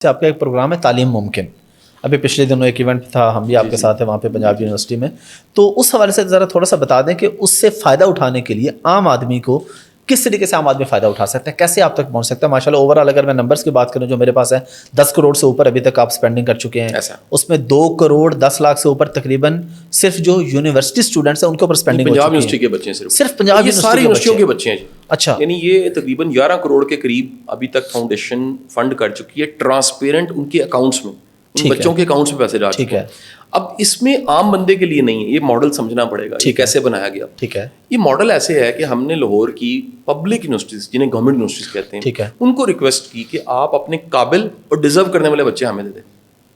آپ کا ایک پروگرام ہے تعلیم ممکن، ابھی پچھلے دنوں ایک ایونٹ تھا، ہم بھی آپ کے ساتھ ہیں وہاں پہ پنجاب یونیورسٹی میں، تو اس حوالے سے ذرا تھوڑا سا بتا دیں کہ اس سے فائدہ اٹھانے کے لیے عام آدمی کو کس طریقے سے عام آدمی فائدہ اٹھا سکتا ہے، کیسے آپ تک پہنچ سکتا ہے؟ ماشاء اللہ اوور آل اگر میں نمبرز کی بات کروں جو میرے پاس ہے 10 کروڑ سے اوپر ابھی تک آپ اسپینڈنگ کر چکے ہیں، اس میں 2 کروڑ 10 لاکھ سے اوپر تقریباً صرف جو یونیورسٹی اسٹوڈنٹس ہیں ان کے اوپر اسپینڈنگ ہو چکی ہے۔ پنجاب یونیورسٹی کے بچے ہیں، صرف پنجاب یونیورسٹیوں کے بچے ہیں جی۔ اچھا، یعنی یہ تقریباً 11 کروڑ کے قریب ابھی تک فاؤنڈیشن فنڈ کر چکی ہے، ٹرانسپیرنٹ ان کے اکاؤنٹس میں، ان بچوں کے اکاؤنٹس میں پیسے جا چکے ہیں۔ اب اس میں عام بندے کے لیے نہیں ہے، یہ ماڈل سمجھنا پڑے گا یہ کیسے بنایا گیا۔ ٹھیک ہے، یہ ماڈل ایسے ہے کہ ہم نے لاہور کی پبلک یونیورسٹیز جنہیں گورنمنٹ یونیورسٹیز کہتے ہیں ان کو ریکویسٹ کی کہ آپ اپنے قابل اور ڈیزرو کرنے والے بچے ہمیں دے دیں،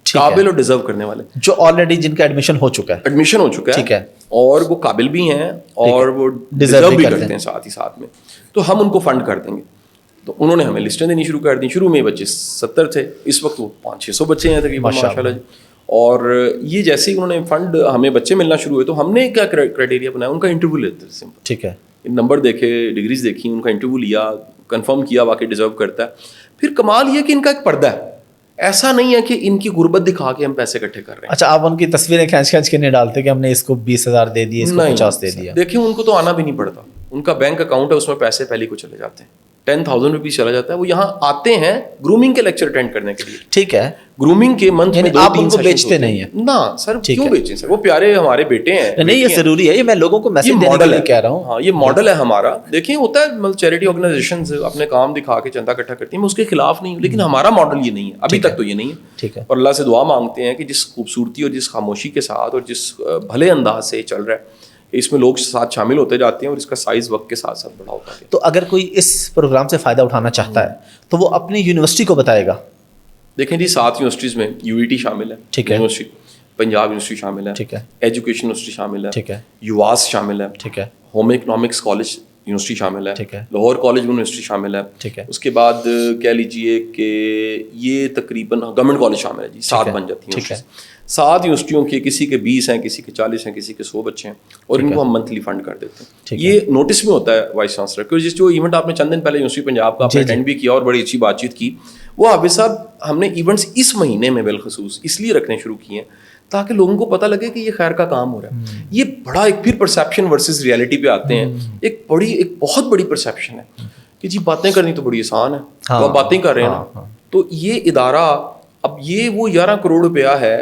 قابل اور ڈیزرو کرنے والے جو آلریڈی جن کا ایڈمیشن ہو چکا ہے، ٹھیک ہے، اور وہ قابل بھی ہیں اور وہ ڈیزرو بھی کرتے ہیں ساتھ ہی ساتھ میں، تو ہم ان کو فنڈ کر دیں گے۔ تو انہوں نے ہمیں لسٹیں دینی شروع کر دیں۔ شروع میں بچے 70 تھے، اس وقت وہ 500-600 بچے ہیں تقریباً، ماشاءاللہ جی۔ اور یہ جیسے ہی انہوں نے فنڈ ہمیں بچے ملنا شروع ہوئے تو ہم نے کیا کرائٹیریا بنایا، ان کا انٹرویو لیتے تھے، سمپل، ٹھیک ہے، نمبر دیکھے، ڈگریز دیکھی، ان کا انٹرویو لیا، کنفرم کیا واقعی ڈیزرو کرتا ہے۔ پھر کمال یہ کہ ان کا ایک پردہ ہے، ایسا نہیں ہے کہ ان کی غربت دکھا کے ہم پیسے اکٹھے کر رہے ہیں۔ اچھا، آپ ان کی تصویریں کھینچ کے نہیں ڈالتے کہ ہم نے اس کو 20,000 دے دیے، اس کو 50 دے دیا؟ دیکھیں ان کو تو آنا بھی نہیں پڑتا، ان کا بینک اکاؤنٹ ہے، اس میں پیسے پہلے کو چلے جاتے ہیں، 10,000 روپیز چلا جاتا ہے، وہ یہاں آتے ہیں گرومنگ کے لیکچر اٹینڈ کرنے کے لیے، ٹھیک ہے، گرومنگ کے منتھ میں 2-3 آپ ان کو بیچتے نہیں ہیں نا سر؟ کیوں بیچیں سر؟ وہ پیارے ہمارے بیٹے ہیں۔ نہیں، یہ ضروری ہے، یہ میں لوگوں کو میسج دینے کے لیے کہہ رہا ہوں۔ ہاں، یہ ماڈل ہے ہمارا۔ دیکھیں ہوتا ہے چیریٹی آرگنائزیشنز اپنے کام دکھا کے چندہ اکٹھا کرتی ہیں، میں اس کے خلاف نہیں ہوں، لیکن ہمارا ماڈل یہ نہیں ہے، ابھی تک تو یہ نہیں ہے، ٹھیک ہے۔ اور اللہ سے دعا مانگتے ہیں کہ جس خوبصورتی اور جس خاموشی کے ساتھ اور جس بھلے انداز سے چل رہا ہے، اس میں لوگ ساتھ شامل ہوتے جاتے ہیں اور اس کا سائز وقت کے ساتھ ساتھ بڑا ہوتا ہے۔ تو اگر کوئی اس پروگرام سے فائدہ اٹھانا چاہتا ہے تو وہ اپنی یونیورسٹی کو بتائے گا؟ دیکھیں جی، 7 یونیورسٹیز میں UET شامل ہے، ٹھیک ہے، یونیورسٹی پنجاب یونیورسٹی شامل ہے، ٹھیک ہے، ایجوکیشن یونیورسٹی شامل ہے، ٹھیک ہے، یواس شامل ہے، ٹھیک ہے، ہوم اکنامکس کالج یونیورسٹی شامل ہے، ٹھیک ہے، لاہور کالج یونیورسٹی شامل ہے، ٹھیک ہے، اس کے بعد کہہ لیجیے کہ یہ تقریباً گورنمنٹ کالج شامل ہے جی، 7 بن جاتی ہیں، ٹھیک ہے۔ 7 یونیورسٹیوں کے کسی کے 20 ہیں، کسی کے 40 ہیں، کسی کے 100 بچے ہیں، اور ان کو ہم منتھلی فنڈ کر دیتے ہیں۔ یہ نوٹس میں ہوتا ہے وائس چانسلر کو، جس جو ایونٹ آپ نے چند دن پہلے یونیورسٹی پنجاب کا اٹینڈ بھی کیا اور بڑی اچھی بات چیت کی، وہ حافظ صاحب ہم نے ایونٹس اس مہینے میں بالخصوص اس لیے رکھنے شروع کیے ہیں تاکہ لوگوں کو پتہ لگے کہ یہ خیر کا کام ہو رہا ہے۔ یہ بڑا ایک پھر پرسیپشن ورسز ریئلٹی پہ آتے ہیں، ایک بہت بڑی پرسیپشن ہے کہ جی باتیں کرنی تو بڑی آسان ہے، تو آپ باتیں کر رہے ہیں نا۔ تو یہ ادارہ اب یہ وہ 11 کروڑ روپیہ ہے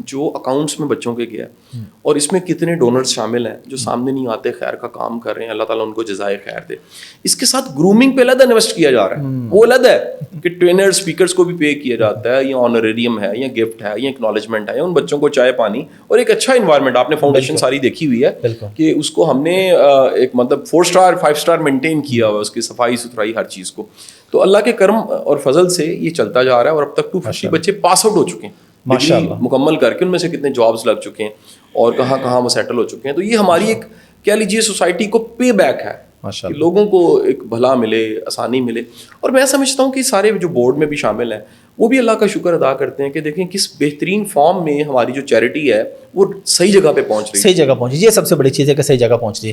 جو اکاؤنٹس میں بچوں کے گیا ہے، اور اس میں کتنے ڈونرز شامل ہیں جو سامنے نہیں آتے، خیر کا کام کر رہے ہیں، اللہ تعالیٰ ان کو جزائے خیر دے۔ اس کے ساتھ گرومنگ پہ علیحدہ انویسٹ کیا جا رہا ہے، وہ علیحدہ ہے کہ ٹرینر اسپیکرز کو بھی پے کیا جاتا ہے، یا آنریریم ہے، یا گفٹ ہے، یا اکنالجمنٹ ہے، یا ان بچوں کو چائے پانی اور ایک اچھا انوائرمنٹ۔ آپ نے فاؤنڈیشن ساری دیکھی ہوئی ہے کہ اس کو ہم نے ایک مطلب 4 اسٹار 5 اسٹار مینٹین کیا ہوا، اس کی صفائی ستھرائی ہر چیز کو۔ تو اللہ کے کرم اور فضل سے یہ چلتا جا رہا ہے، اور اب تک 250 بچے پاس آؤٹ ہو چکے ہیں، ڈگری مکمل کر کے، ان میں سے کتنے جابز لگ چکے ہیں اور کہاں کہاں وہ سیٹل ہو چکے ہیں۔ تو یہ ہماری ایک کہہ لیجیے سوسائٹی کو پے بیک ہے کہ لوگوں کو ایک بھلا ملے، آسانی ملے۔ اور میں سمجھتا ہوں کہ سارے جو بورڈ میں بھی شامل ہیں وہ بھی اللہ کا شکر ادا کرتے ہیں کہ دیکھیں کس بہترین فارم میں ہماری جو چیریٹی ہے وہ صحیح جگہ پہ پہنچ رہی ہے، صحیح جگہ پہنچی۔ یہ سب سے بڑی چیز ہے کہ صحیح جگہ پہنچ رہی ہے۔